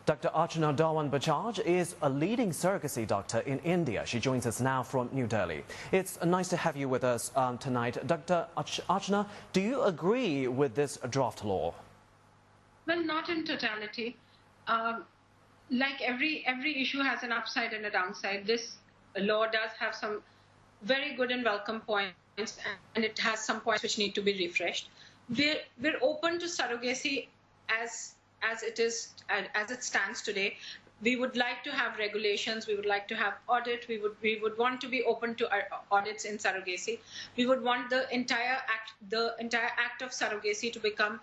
Dr. Archana Dhawan Bajaj is a leading surrogacy doctor in India. She joins us now from New Delhi. It's nice to have you with us tonight. Dr. Archana, do you agree with this draft law? Well, not in totality. Like every issue has an upside and a downside. This law does have some very good and welcome points, and it has some points which need to be refreshed. We're open to surrogacy as it stands today. We would like to have regulations. We would like to have audit. We would want to be open to audits in surrogacy. We would want the entire act of surrogacy to become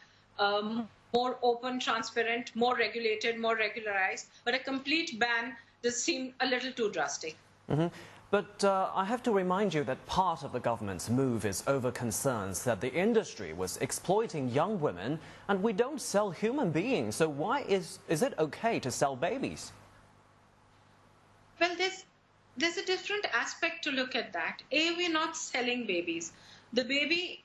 more open, transparent, more regulated, more regularized. But a complete ban does seem a little too drastic. Mm-hmm. But I have to remind you that part of the government's move is over concerns that the industry was exploiting young women, and we don't sell human beings. So why is it okay to sell babies? Well, there's a different aspect to look at that. We're not selling babies. The baby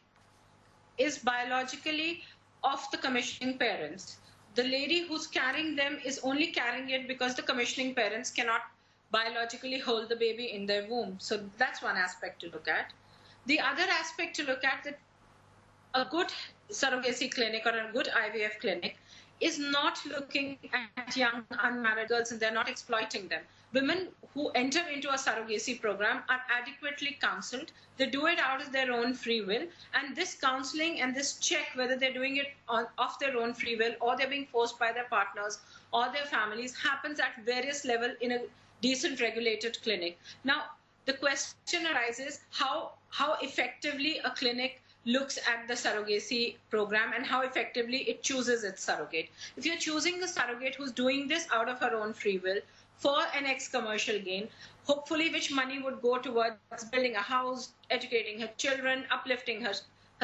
is biologically of the commissioning parents. The lady who's carrying them is only carrying it because the commissioning parents cannot biologically hold the baby in their womb. So that's one aspect to look at. The other aspect to look at, that a good surrogacy clinic or a good IVF clinic is not looking at young unmarried girls, and they're not exploiting them. Women who enter into a surrogacy program are adequately counseled. They do it out of their own free will, and this counseling and this check whether they're doing it of their own free will or they're being forced by their partners or their families happens at various levels in a decent regulated clinic. Now, the question arises how effectively a clinic looks at the surrogacy program and how effectively it chooses its surrogate. If you're choosing a surrogate who's doing this out of her own free will for an ex-commercial gain, hopefully which money would go towards building a house, educating her children, uplifting her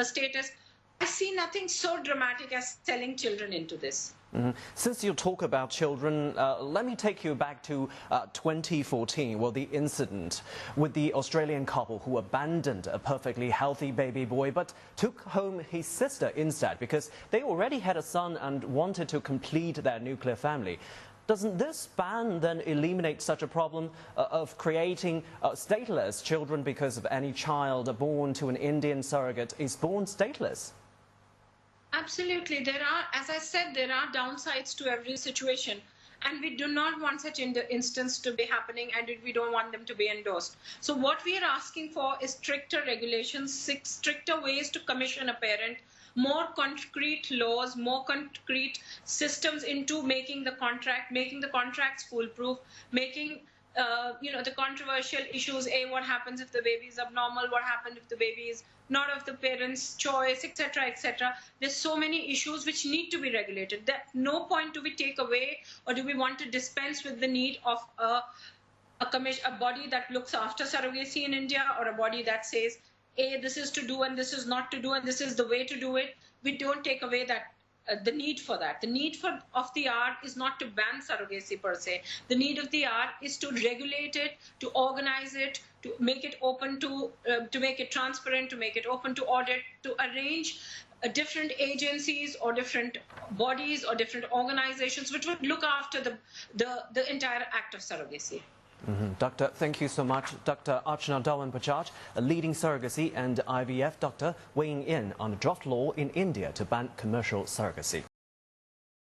status, I see nothing so dramatic as selling children into this. Mm-hmm. Since you talk about children, let me take you back to 2014, well, the incident with the Australian couple who abandoned a perfectly healthy baby boy but took home his sister instead because they already had a son and wanted to complete their nuclear family. Doesn't this ban then eliminate such a problem of creating stateless children because of any child born to an Indian surrogate is born stateless? Absolutely. There are, as I said, there are downsides to every situation. And we do not want such instance to be happening, and we don't want them to be endorsed. So what we are asking for is stricter regulations, stricter ways to commission a parent, more concrete laws, more concrete systems into making the contracts foolproof, making the controversial issues, what happens if the baby is abnormal, what happens if the baby is not of the parents' choice, etc., etc. There's so many issues which need to be regulated. At no point do we take away or do we want to dispense with the need of a body that looks after surrogacy in India, or a body that says, this is to do and this is not to do and this is the way to do it. We don't take away that. The need for that. The need of the hour is not to ban surrogacy per se. The need of the hour is to regulate it, to organize it, to make it open to make it transparent, to make it open to audit, to arrange different agencies or different bodies or different organizations which would look after the entire act of surrogacy. Mm-hmm. Doctor, thank you so much. Dr. Archana Dhawan Bajaj, a leading surrogacy and IVF doctor, weighing in on a draft law in India to ban commercial surrogacy.